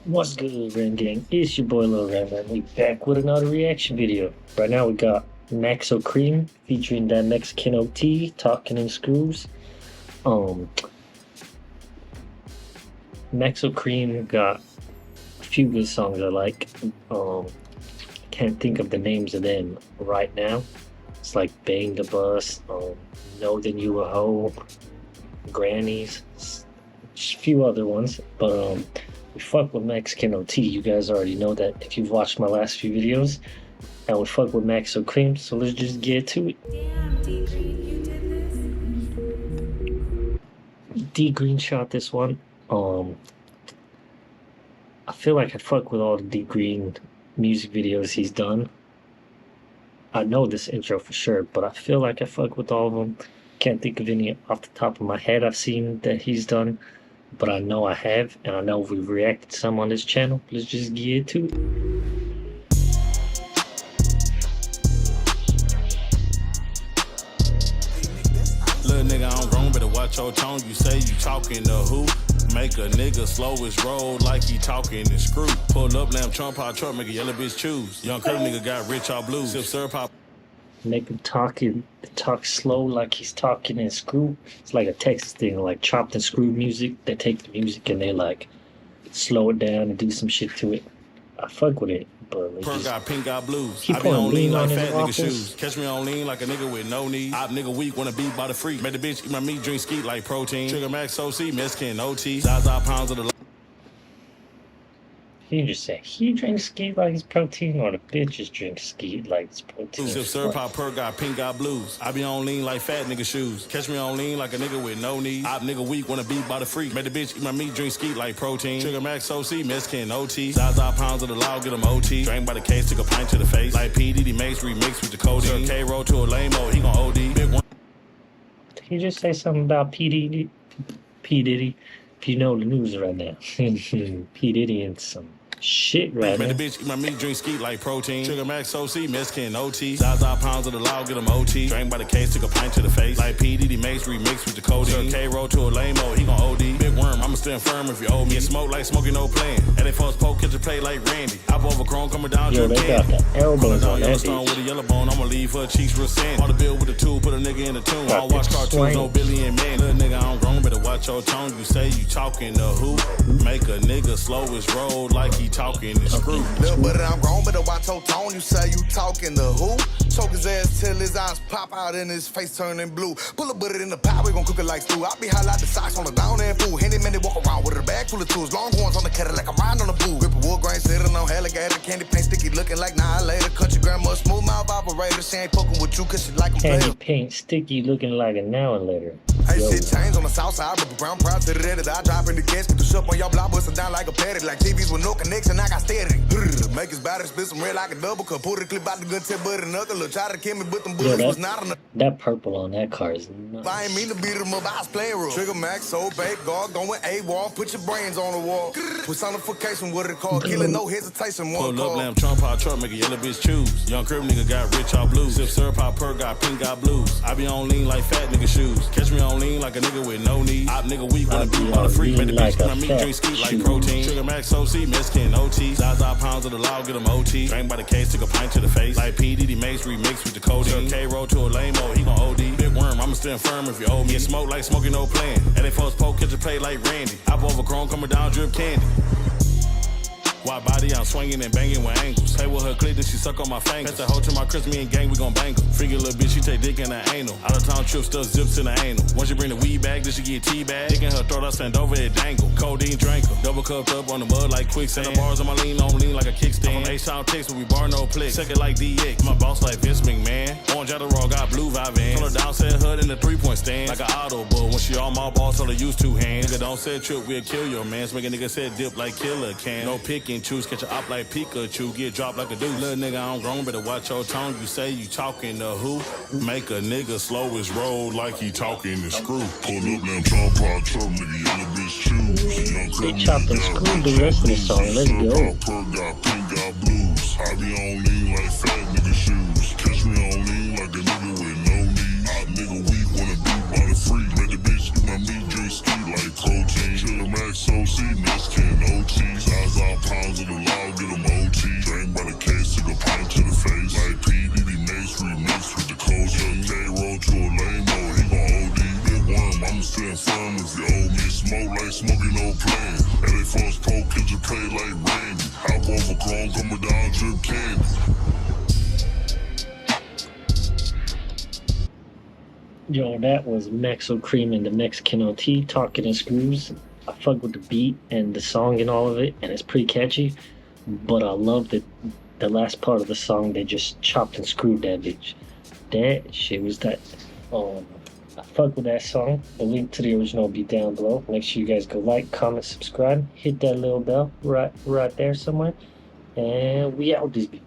What's good, Ren Gang? It's your boy Lil Ren, and we back with another reaction video. Right now we got Maxo Cream featuring that Mexican OT, Talking and Screws. Maxo Cream got a few good songs I like. Can't think of the names of them right now. It's like Bang the Bus, Know That You a Hoe, Grannies, just a few other ones, but we fuck with Mexican OT. You guys already know that if you've watched my last few videos. And we fuck with Maxo Cream, so let's just get to it. D Green shot this one. I feel like I fuck with all the D Green music videos he's done. I know this intro for sure, but I feel like I fuck with all of them. Can't think of any off the top of my head I've seen that he's done, but I know I have, and I know we've reacted to some on this channel. Let's just get to it. Little nigga, I'm wrong, better watch your tone. You say you talking to who? Make a nigga slow his roll like he talking and screw. Pull up, lamb, trump out truck, make a yellow bitch choose. Young curve nigga got rich all blue. Sip syrup pop. Make him talk slow like he's talking and screw. It's like a Texas thing, like chopped and screwed music. They take the music and they like slow it down and do some shit to it. I fuck with it, but Purr got pink, got blues. He I be on lean like fat nigga waffles. shoes. Catch me on lean like a nigga with no knees. Op nigga weak, wanna be by the freak. Made the bitch eat my meat, drink skeet like protein. Trigger Maxo, C, Mexican OT. Zaza pounds of the. He just said he drinks skeet like it's protein, or the bitches drink skeet like it's protein. Sip syrup pop, purr got pink, got blues. I be on lean like fat nigga shoes. Catch me on lean like a nigga with no knees. Op nigga weak, wanna be by the freak. Made the bitch eat my meat, drink skeet like protein. Trigger Maxo, C, Mexican OT. Zaza pounds of the law, get him OT. Drank by the case, took a pint to the face. Like P Diddy makes remix with the codeine. K roll to a lame-o, he gon' OD. Big one. Did he just say something about P Diddy? If you know the news right now, P Diddy and some shit right Made now. the bitch eat my meat, drink skeet like protein. Trigger Maxo, C, Mexican OT. Zaza pounds of the law, get him OT. Drank by the case, took a pint to the face. Like P Diddy makes remix with the codeine. K roll to a lame-o, he gon' OD. Big worm, I'ma stand firm if you owe me. Get smoke like smoking, no plan. And they folks poke, catch a play like Randy. Hop over chrome, coming down, Yo, drip they got candy. the elbows on that Yellowstone with a bitch. yellow bone, I'ma leave her cheeks real sandy. Bought the bill with the tool, put a nigga in the tune. I don't watch cartoons, no Billy and Man. Little nigga, I'm grown, better watch your tone. You say you talking to who? Make a nigga slow his roll like he talking and screw. Little but I'm grown, better watch your tone. You say you talking to who? Choke his ass till his eyes pop out and his face turning blue. Pull a butter in the pot, we gon' cook it like stew. I be high like the socks on the down and fool. Handy man, they walk around with a bag full of tools. Longhorns on the kettle like I'm riding on a bull. Grip a wood grain, sitting on alligator. Candy paint sticky looking like nah later. Country grandma, smooth mouth operator. She ain't poking with you cause she like 'em Candy player. paint sticky looking like an now and later. Hey, Yo, shit change on the south side, but the brown proud to the red. I drop in the gas, get the shop on your block, bustin' down like a patty. Like TVs with no connection, I got steady. Make his body spit some red like a double cup. Pull the clip out the gun tip, but a knuckle. Try to kill me, but them yo, bullets was not enough. that purple on that car is nuts. I ain't mean to beat him up, I was playing rough. Trigger Max, so bait, guard, going A-wall, put your brains on the wall. Personification, what it called, killing, no hesitation, one Pull up, call. lamb, trump out truck, make a yellow bitch choose. Young crib nigga got rich all blues. Sip syrup pop, purr got pink, got blues. I be on lean like fat nigga shoes. Catch me on lean like a nigga with no knees. Op nigga weak, wanna be by the freak. Made the bitch my meat, drink skeet like protein. Trigger Maxo, C, Mexican OT. Zaza pounds of the law, get him OT. Drank by the case, took a pint to the face. Like P Diddy makes remix with the codeine. K roll to a lame-o, he gon' OD. Big worm, I'ma stand firm if you owe me. Get smoke like smoking, no plan. And they folks poke, catch a play like Randy. Hop over chrome, coming down, drip candy. Wide body, I'm swinging and banging with angles. Play with her clit, then she suck on my fingers. Pass that hoe to my Chris, me and gang, we gon' bang her. Freaky little bitch, she take dick in her anal. Out of town trip, stuff zips in her anal. Once you bring the weed back, then she get tea-bag. Dick in her throat, I stand over it, dangle. Codeine drinker, double cupped up on the mud like quicksand. The bars on my lean, on lean like a kickstand. I'm from H-Town, Texas, we bar no plick. Second like DX, my boss like Vince McMahon. Orange Adderall, got blue vibe van. Turn her down, set hood in the three-point stand. Like an auto, but when she all my balls, told her use two hands. Nigga don't say trip, we'll kill your mans. Make a nigga say dip like killer can. No pick and choose, catch a op like Pikachu, get dropped like a dude. Little nigga, I'm grown, better watch your tone. You say you talking to who? Make a nigga slow his roll like he talking and screw. Pull up, lamb, trump out truck, nigga, yellow bitch choose. Young They crib chopped and nigga got screwed the rich rest of the all song. blues. Let's Syrup go. pop, purr got pink, got blues. I be on lean like fat nigga shoes. Catch me on lean like a nigga with no knees. Hot nigga weak, wanna be by the freak. Make the bitch eat my meat, drink skeet like protein. Trigger Max, so C, Mexican OT. Zaza pounds of the law, get them OT. Drank by the case, took a pint to the face. Like P. Diddy Mace remixed with the coach. Young K roll to a lame mode, he gon' OD. Big worm, I'ma stand firm if you owe me. Smoke like smoking, no playing. LA Force Pro, kitchen play like Randy. Hop off a chrome, coming down, drip candy. Yo, that was Maxo Cream and the Mexican OT, Talking and Screws. I fuck with the beat and the song and all of it, and it's pretty catchy. But I love the last part of the song. They just chopped and screwed that bitch. That shit was that. I fuck with that song. The link to the original will be down below. Make sure you guys go like, comment, subscribe, hit that little bell right there somewhere, and we out this bitch.